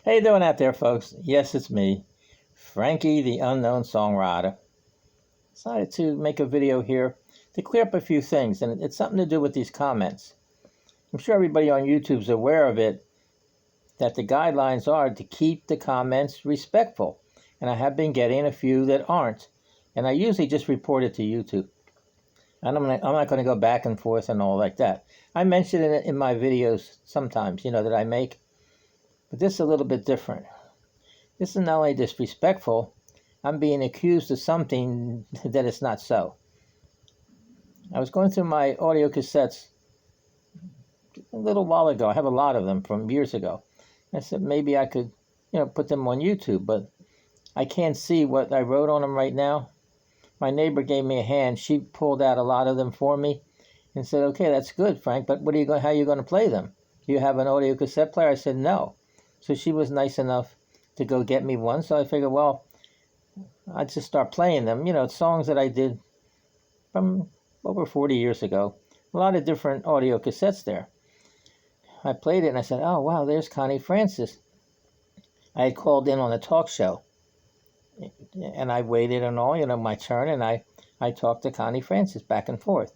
How you doing out there, folks? Yes, it's me, Frankie, the unknown songwriter. Decided to make a video here to clear up a few things, and it's something to do with these comments. I'm sure everybody on YouTube's aware of it, that the guidelines are to keep the comments respectful, and I have been getting a few that aren't, and I usually just report it to YouTube. And I'm not going to go back and forth and all like that. I mention it in my videos sometimes, that I make. But this is a little bit different. This is not only disrespectful, I'm being accused of something that is not so. I was going through my audio cassettes a little while ago. I have a lot of them from years ago. I said maybe I could, put them on YouTube, but I can't see what I wrote on them right now. My neighbor gave me a hand. She pulled out a lot of them for me and said, "Okay, that's good, Frank, but how are you going to play them? Do you have an audio cassette player?" I said, "No." So she was nice enough to go get me one. So I figured, well, I'd just start playing them. Songs that I did from over 40 years ago. A lot of different audio cassettes there. I played it and I said, "Oh, wow, there's Connie Francis." I had called in on a talk show. And I waited and all, my turn, and I talked to Connie Francis back and forth.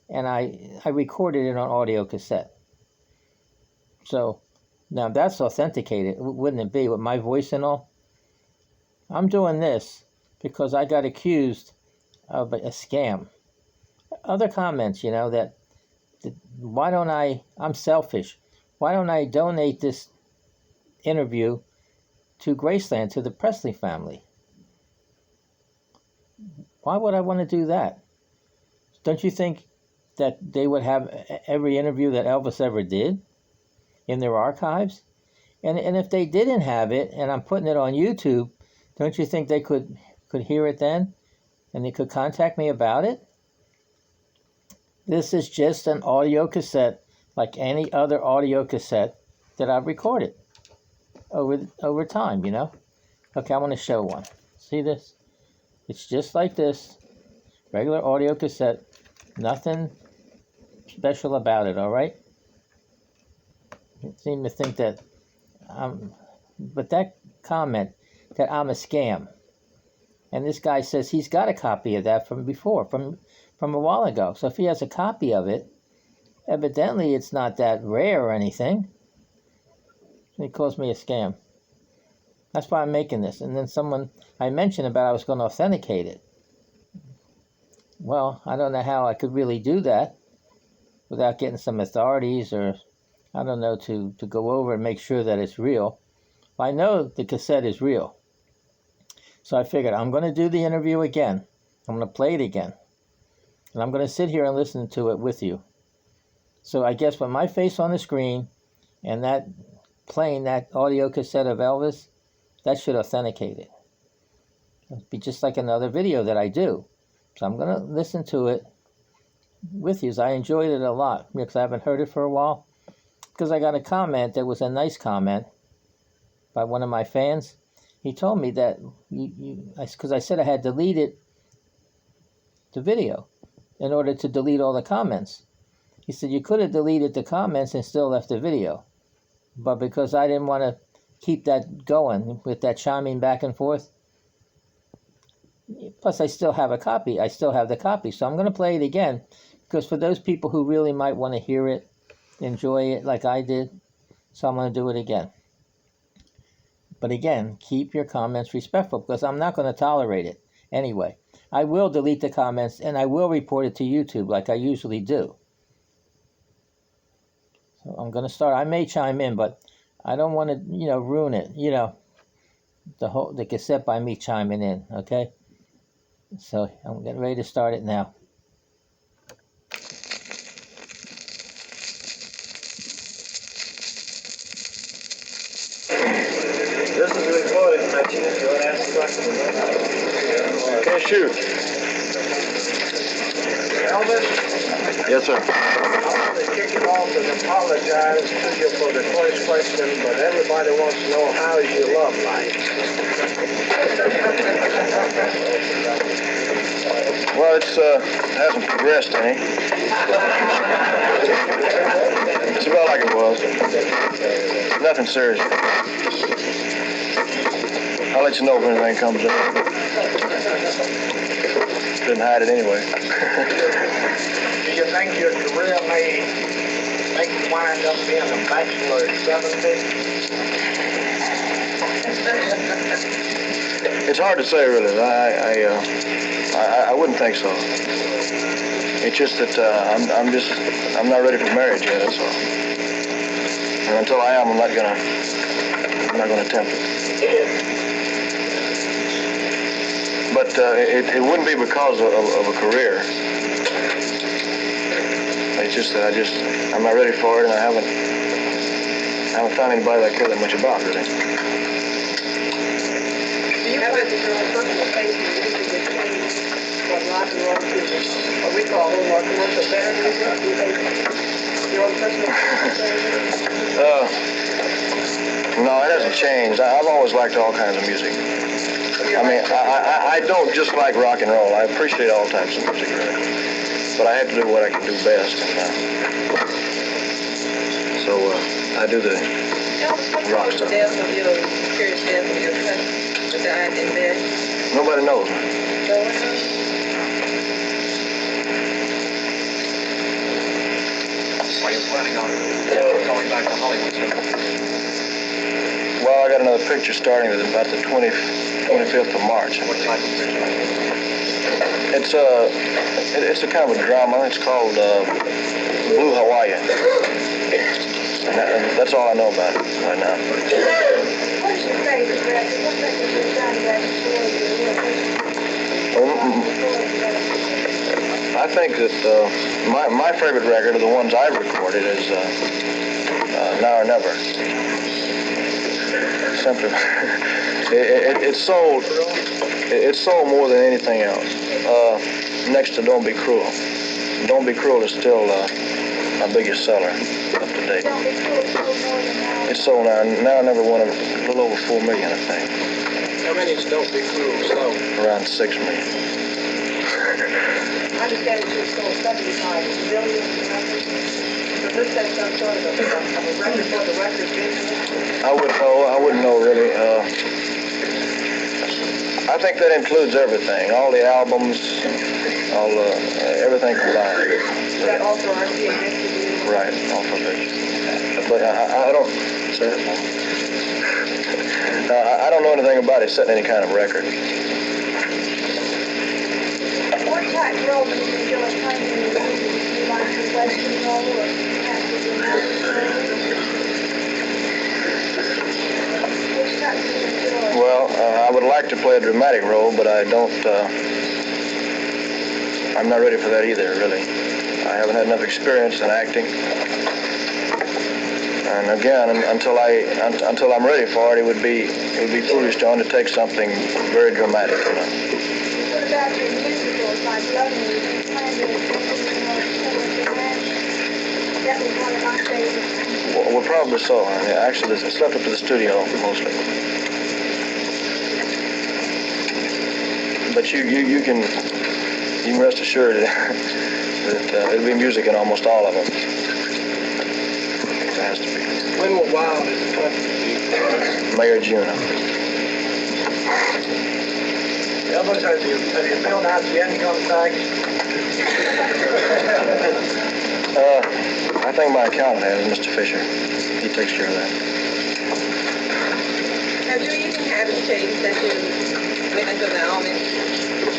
And I recorded it on audio cassette. So now that's authenticated, wouldn't it be, with my voice and all? I'm doing this because I got accused of a scam. Other comments, that why don't I'm selfish. Why don't I donate this interview to Graceland, to the Presley family? Why would I want to do that? Don't you think that they would have every interview that Elvis ever did in their archives? And if they didn't have it, and I'm putting it on YouTube, don't you think they could hear it then? And they could contact me about it? This is just an audio cassette like any other audio cassette that I've recorded over time, Okay, I want to show one. See this? It's just like this, regular audio cassette, nothing special about it, all right? You seem to think that, but that comment that I'm a scam, and this guy says he's got a copy of that from before, from a while ago. So if he has a copy of it, evidently it's not that rare or anything. He calls me a scam. That's why I'm making this. And then I mentioned about I was going to authenticate it. Well, I don't know how I could really do that without getting some authorities or, I don't know, to go over and make sure that it's real. I know the cassette is real. So I figured I'm going to do the interview again. I'm going to play it again. And I'm going to sit here and listen to it with you. So I guess with my face on the screen and that playing that audio cassette of Elvis, that should authenticate it. It'll be just like another video that I do. So I'm going to listen to it with you. I enjoyed it a lot because I haven't heard it for a while. Because I got a comment that was a nice comment by one of my fans. He told me that, because I said I had deleted the video in order to delete all the comments. He said you could have deleted the comments and still left the video. But because I didn't want to keep that going with that chiming back and forth. Plus, I still have a copy. I still have the copy. So I'm going to play it again. Because for those people who really might want to hear it, enjoy it like I did, so I'm going to do it again. But again, keep your comments respectful because I'm not going to tolerate it anyway. I will delete the comments and I will report it to YouTube like I usually do. So I'm going to start. I may chime in, but I don't want to, ruin it, the cassette by me chiming in, okay? So I'm getting ready to start it now. This is a recording section. If you want to ask a question, okay, shoot. Elvis? Yes, sir. I want to kick it off and apologize to you for the first question, but everybody wants to know how is your love life? Well, it hasn't progressed any. It's about like it was. Nothing serious. I'll let you know if anything comes up. Didn't hide it anyway. Do you think your career may make you wind up being a bachelor at 70? It's hard to say, really. I wouldn't think so. It's just that I'm not ready for marriage yet. That's all. And until I am, I'm not gonna attempt it. But it wouldn't be because of a career. It's just that I'm not ready for it, and I haven't found anybody that I care that much about, really. Do you have a personal faith in music that changed from rock and roll to what we call rock and roll to better music? Do you think your own personal faith? No, it hasn't changed. I've always liked all kinds of music. I mean, I don't just like rock and roll. I appreciate all types of music, really. But I have to do what I can do best. And, so I do the rock stuff. Death of your curious death of your cousin that died in bed. Nobody knows. Are you planning on going back to Hollywood soon? Well, I got another picture starting with about the 25th of March. What type of picture? It's a kind of a drama. It's called Blue Hawaii. And that's all I know about it right now. What's your favorite record? What record you've done that I think that my favorite record of the ones I've recorded is Now or Never. Simply, it sold more than anything else. Next to Don't Be Cruel. Don't Be Cruel is still my biggest seller up to date. It's sold now or Never won a little over 4 million, I think. How many is Don't Be Cruel sold? Around 6 million. I understand that you sold 75 million records. Does this have some sort of a record for the record business? I wouldn't know really. I think that includes everything, all the albums, everything combined. Is that also RCA distributed? Right, all for it. But I don't. I don't know anything about it setting any kind of record. What type of role do you enjoy playing in the movie? Do you like the Western role or perhaps the dramatic role? Which type do you enjoy? Well, I would like to play a dramatic role, but I don't. I'm not ready for that either, really. I haven't had enough experience in acting. And again, until I'm ready for it, it would be foolish to undertake something very dramatic. You know? What about your musicals like Loving You? You plan to that was one of my favorites. Well, probably so. Yeah, actually, it's left up to the studio mostly. But you can rest assured that there'll be music in almost all of them. It has to be. When will Wild in the Country be? May or June. Elvis, have you filled out the income tax? I think my accountant has, Mr. Fisher. He takes care of that. Have your eating habits changed since you went into the army?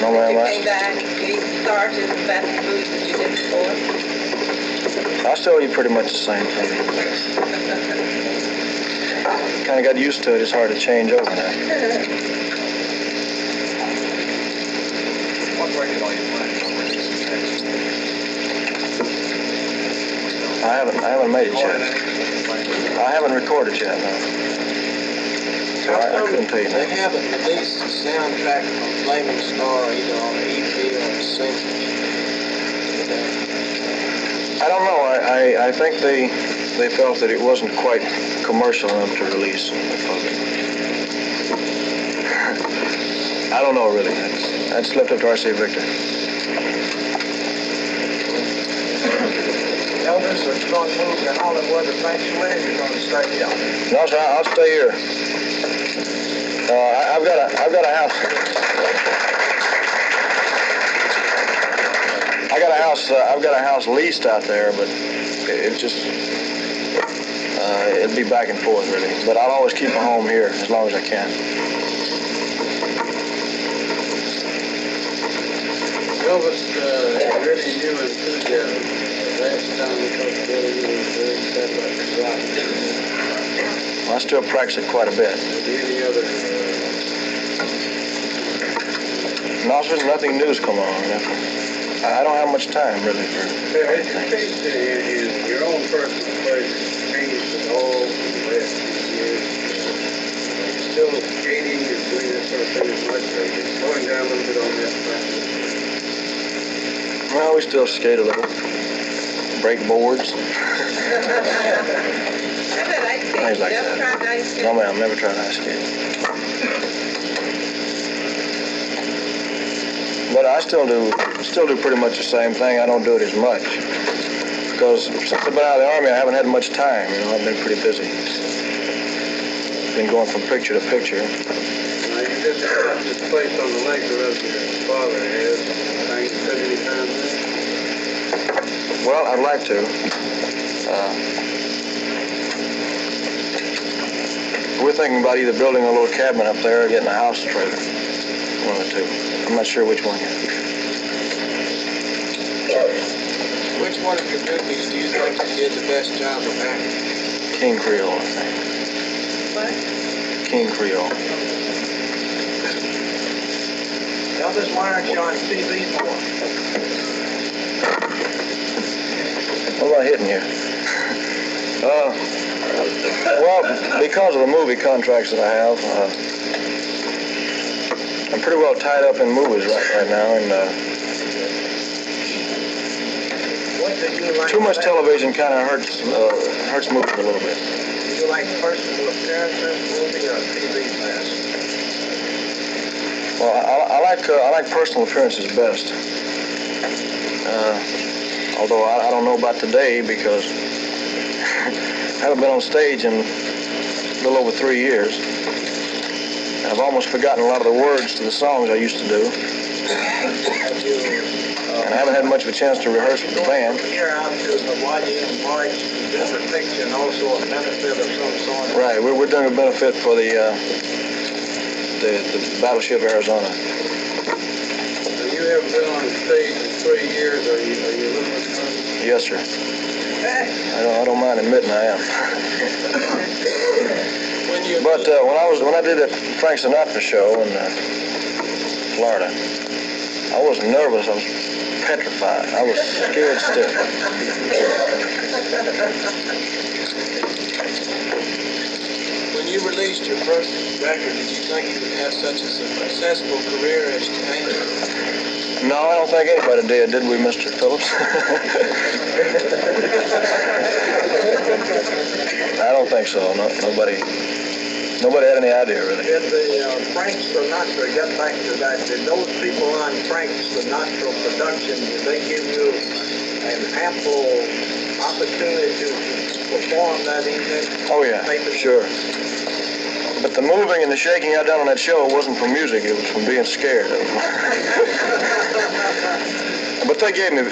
No, ma'am. You came back, you eat starches and fast foods that you did before? I still eat pretty much the same thing. Kind of got used to it. It's hard to change over now. What record are you planning on releasing next? I haven't made it yet. I haven't recorded yet, no. So I couldn't tell you They that. haven't released the soundtrack from Flaming Star either on the EP or the single. I don't know. I think they felt that it wasn't quite commercial enough to release in the public. I don't know really. That's left up to RCA Victor. gonna move to Hollywood eventually, or you're gonna stay here? No, sir, I'll stay here. I've got a house. I've got a house leased out there, but it just it'd be back and forth really. But I'll always keep a home here as long as I can. Elvis, really new enthusiasm. Last time we talked together, you were very sad about your rock. Well, I still practice it quite a bit. Any other? No, sir, nothing new's come on. I don't have much time really for. Has your taste in your own personal pleasure changed at all in the last few years? Are you still skating and doing that sort of thing as much? Are you slowing down a little bit on that practice? Well, we still skate a little. Break boards. I bet ice skate. Things like Never that. tried ice skate? No, ma'am, I've never tried ice skate. But I still do pretty much the same thing. I don't do it as much because since I've been out of the Army, I haven't had much time. You know, I've been pretty busy. Been going from picture to picture. Now, you just got this place on the lake that your father has. Have you spent any time there? Well, I'd like to. We're thinking about either building a little cabin up there or getting a house trailer. One of the two. I'm not sure which one yet. Which one of your movies do you think you did the best job of acting? King Creole, I think. What? King Creole. Elvis, why aren't you on TV more? What am I hitting here? Well, because of the movie contracts that I have, I'm pretty well tied up in movies right now, and What do you like? too much television kind of hurts movies a little bit. Do you like personal appearances, movie, or TV best? Well, I like personal appearances best. Although I don't know about today because I haven't been on stage in a little over 3 years. I've almost forgotten a lot of the words to the songs I used to do. And I haven't had much of a chance to rehearse with the band. Here out to Hawaii and March to do a picture and also a benefit of some sort. Right, we're doing a benefit for the Battleship Arizona. You haven't been on stage in 3 years. Are you a little bit nervous? Yes, sir. I don't mind admitting I am. But when I did that Frank Sinatra show in Florida, I wasn't nervous. I was petrified. I was scared stiff. When you released your first record, did you think you would have such a successful career as you had? No, I don't think anybody did we, Mr. Phillips? I don't think so. No, nobody had any idea, really. Did the Frank Sinatra, get back to that, did those people on Frank Sinatra production, did they give you an ample opportunity to perform that evening? Oh, yeah, sure. But the moving and the shaking I done on that show wasn't from music. It was from being scared. But they gave me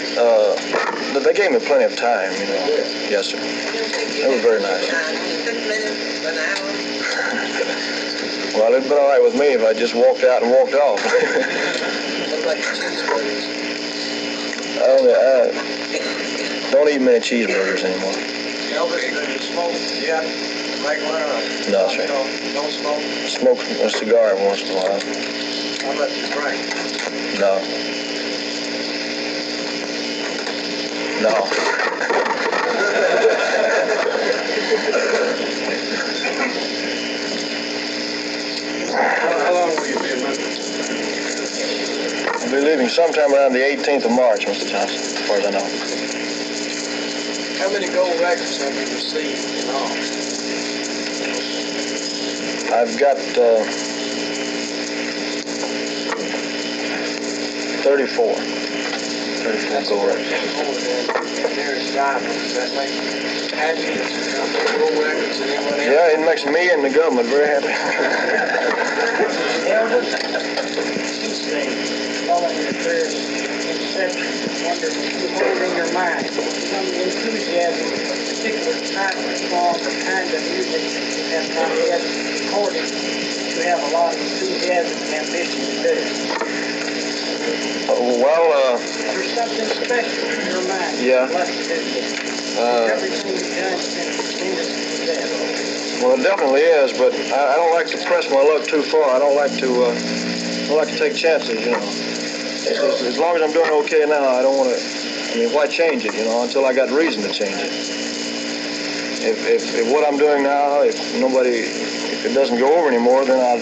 plenty of time, you know. Yes, sir. That was very nice. 6 minutes, an hour. Well, it'd been all right with me if I just walked out and walked off. What about your cheeseburgers? I don't eat many cheeseburgers anymore. Elvis, do you smoke yet? Regular? No, sir. Don't smoke? Smoke a cigar every once in a while. How about you drink? No. No. How long will you be in Memphis? I'll be leaving sometime around the 18th of March, Mr. Johnson, as far as I know. How many gold records have you received in all? I've got 34 gold records. nearest rival. Does that make you happy to go records and anyone else? Yeah, it makes me and the government very happy. Elvis, following your career inception, wonder if you hold in your mind some enthusiasm for a particular type of song or kind of music you have not yet recorded, you have a lot of enthusiasm and ambition to do. Well, There's something special in your mind Yeah. you'd like to do. Everything you've done has been a tremendous success. well, it definitely is, but I don't like to press my luck too far. I don't like to take chances, you know. As long as I'm doing okay now, I don't want to. I mean, why change it, you know, until I got reason to change it. If what I'm doing now, if it doesn't go over anymore, then I'll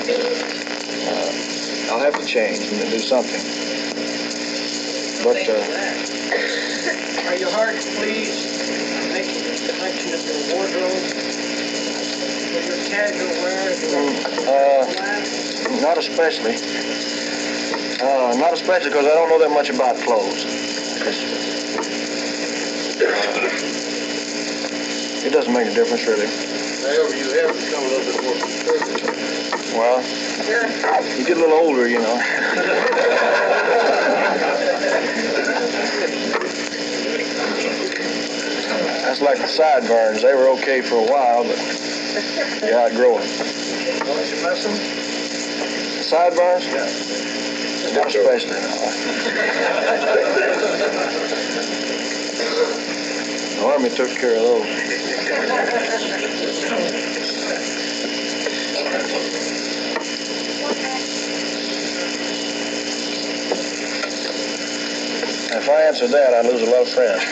have to change and do something. But Are you hard to please making a selection of your wardrobe for your casual wear? not especially. Not especially because I don't know that much about clothes. It doesn't make a difference, really. However, you have become a little bit more conservative. Well, you get a little older, you know. That's like the sideburns. They were okay for a while, but you outgrow them. Don't you miss them? Sideburns? Yeah. Not especially. The Army took care of those. If I answered that, I'd lose a lot of friends.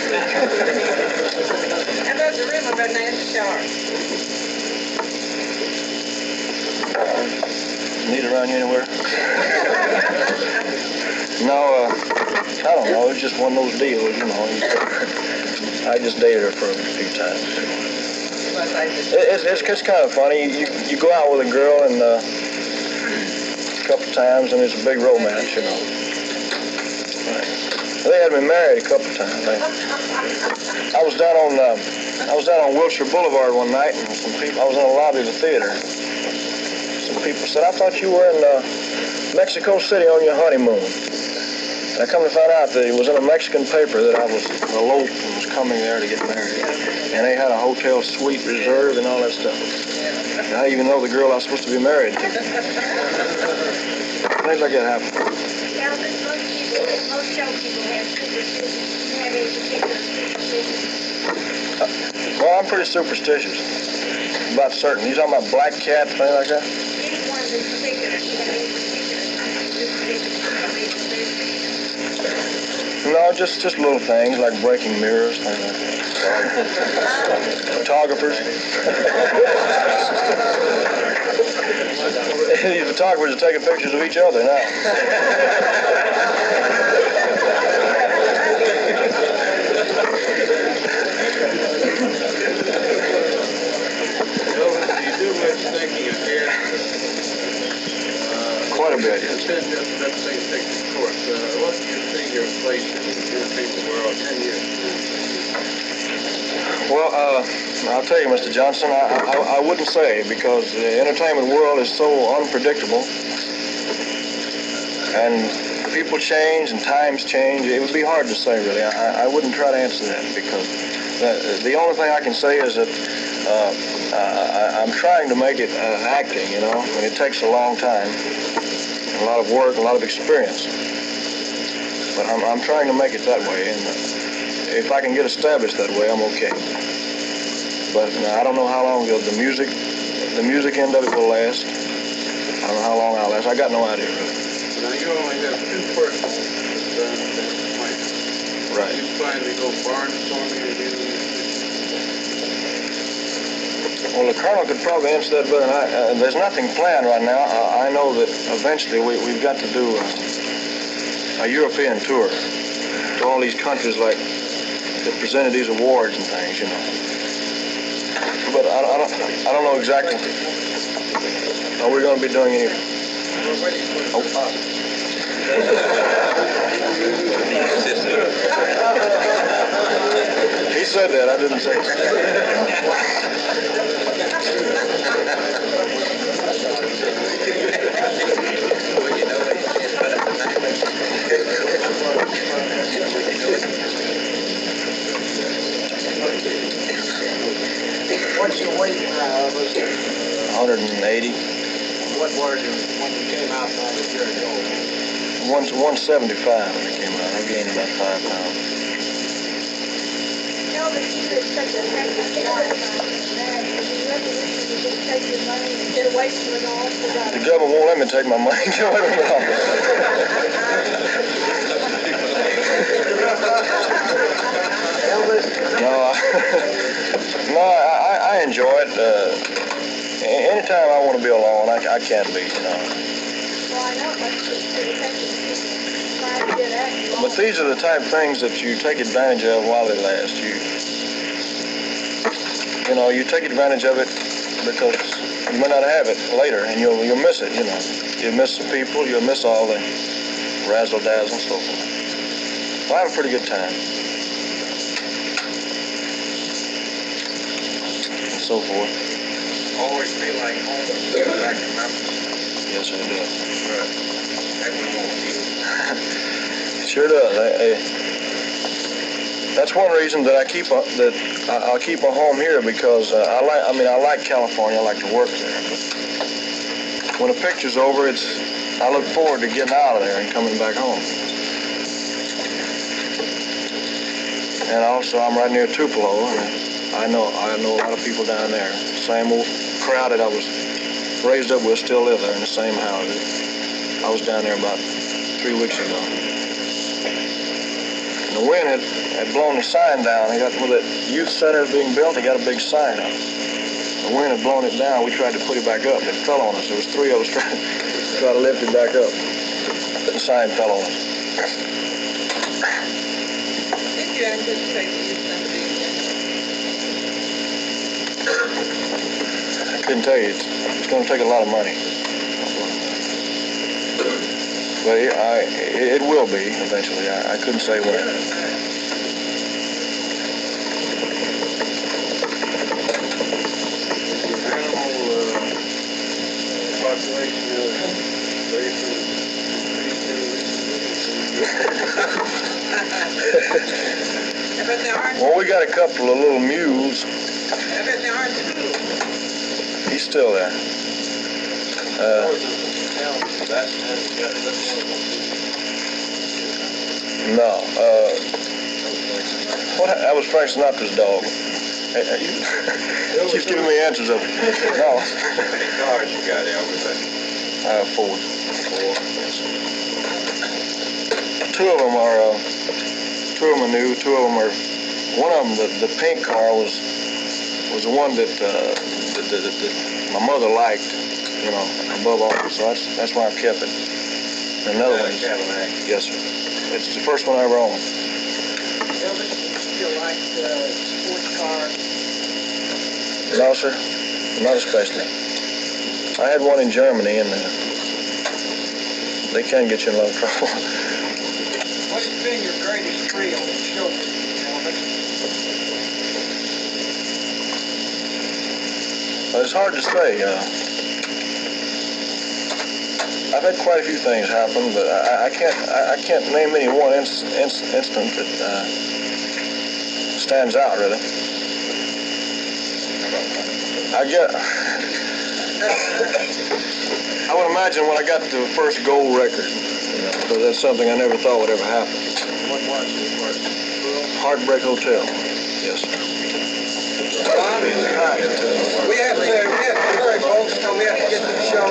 How about the rim of a nice shower? Need it around you anywhere? No, I don't know. It's just one of those deals, you know. I just dated her for a few times. It's kind of funny. You go out with a girl and a couple times, and it's a big romance, you know. They had me married a couple times. I was down on Wilshire Boulevard one night, and some people. I was in the lobby of the theater. Some people said, "I thought you were in Mexico City on your honeymoon." And I come to find out that it was in a Mexican paper that I was eloped and was coming there to get married. And they had a hotel suite reserved and all that stuff. And I even know the girl I was supposed to be married to. Things like that happen. Elvis, most show people have superstitions. Do you have any particular superstitions? Well, I'm pretty superstitious about certain. You talking about black cats, things like that? Any ones in particular? Do you have any particular superstitions you have made for this? No, just little things like breaking mirrors, things like that. Photographers. The photographers are taking pictures of each other now. Elvis, do you do much thinking ahead? Quite a bit, yes. Let's say you take the course. What do you see your place in the entertainment world 10 years from now? Well, I'll tell you, Mr. Johnson, I wouldn't say, because the entertainment world is so unpredictable, and people change and times change. It would be hard to say, really. I wouldn't try to answer that, because the only thing I can say is that I'm trying to make it acting, you know. I mean, it takes a long time, a lot of work, a lot of experience. But I'm trying to make it that way, and if I can get established that way, I'm okay. But I don't know how long the music end of it will last. I don't know how long I'll last. I got no idea, really. Now, you only have two persons that plan. Right. You plan to go barnstorming and do Well, the colonel could probably answer that better than I. There's nothing planned right now. I know that eventually we've got to do a European tour to all these countries like that presented these awards and things, you know. But I don't know exactly. Are we going to be doing any? Oh. said that. I didn't say that. What's your weight now, Elvis? 180. What were you when you came out about a year ago? 175 when I came out. I gained about 5 pounds. Elvis, you live such a hectic life. Man, if you ever wish you could just take your money and get away from it all, The government won't let me take my money. Get away from it all. Elvis? No, I enjoy it. Anytime I want to be alone, I can be, you know. Well, I know, but it's pretty hectic. Trying to get at you. But these are the type of things that you take advantage of while they last. You know, you take advantage of it because you may not have it later, and you'll miss it. You know, you'll miss the people, you'll miss all the razzle dazzle and so forth. Well, I have a pretty good time. And so forth. Always feel like home when you get back to Memphis. Yes, it does. Right. That we won't feel. It sure does. That's one reason that I'll keep a home here because I like California. I like to work there. But when the picture's over, I look forward to getting out of there and coming back home. And also, I'm right near Tupelo, and I know a lot of people down there. Same old crowd that I was raised up with still live there in the same house. I was down there about 3 weeks ago. And the wind had blown the sign down. Where that youth center is being built, they got a big sign up. The wind had blown it down. We tried to put it back up, and it fell on us. There was 3 of us trying to lift it back up. The sign fell on us. Did you anticipate the youth center being I couldn't tell you. It's going to take a lot of money. But it will be eventually. I couldn't say when. Animal population of races. I bet there aren't. Well, we got a couple of little mules. I bet there aren't two. He's still there. No. That was Frank Sinatra's dog. Keeps giving me answers of it. No. How many cars you got, Elvis? 4. 2 of them are new. 2 of them are. One of them, the pink car was the one that my mother liked, you know, above all. So that's why I've kept it. And another one. Cadillac. Yes, sir. It's the first one I ever owned. Elvis, you like sports cars? No, sir. Not especially. I had one in Germany, and they can get you in a lot of trouble. What has been your greatest thrill in children, Elvis? It's hard to say. I've had quite a few things happen, but I can't name any one instant that stands out really. I would imagine when I got the first gold record, you know, because that's something I never thought would ever happen. What was it? Heartbreak Hotel. Yes, sir. We have to hurry, folks, because we have to get to the show.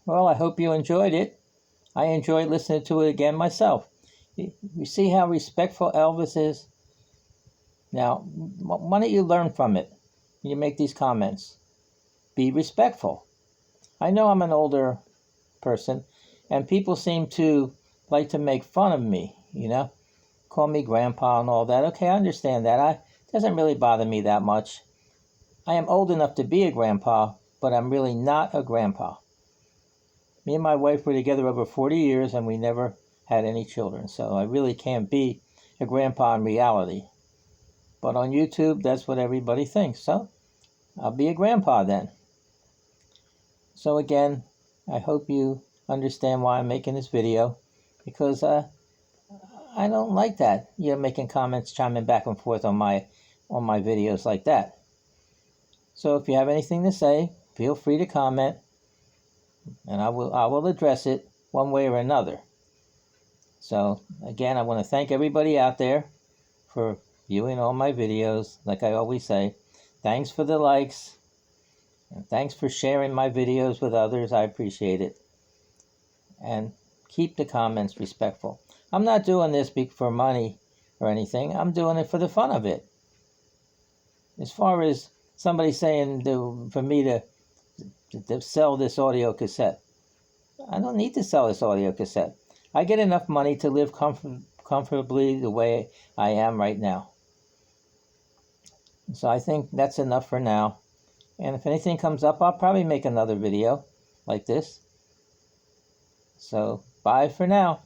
Well, I hope you enjoyed it. I enjoyed listening to it again myself. You see how respectful Elvis is? Now, why don't you learn from it when you make these comments? Be respectful. I know I'm an older person, and people seem to like to make fun of me, you know? Call me grandpa and all that. Okay, I understand that. It doesn't really bother me that much. I am old enough to be a grandpa, but I'm really not a grandpa. Me and my wife were together over 40 years and we never had any children. So I really can't be a grandpa in reality. But on YouTube, that's what everybody thinks. So I'll be a grandpa then. So again, I hope you understand why I'm making this video, because I don't like that. You're making comments, chiming back and forth on my videos like that. So if you have anything to say, feel free to comment, and I will address it one way or another. So again, I want to thank everybody out there for viewing all my videos. Like I always say, thanks for the likes, and thanks for sharing my videos with others. I appreciate it. And keep the comments respectful. I'm not doing this for money or anything. I'm doing it for the fun of it. As far as somebody saying for me to sell this audio cassette, I don't need to sell this audio cassette. I get enough money to live comfortably the way I am right now. So I think that's enough for now. And if anything comes up, I'll probably make another video like this. So bye for now.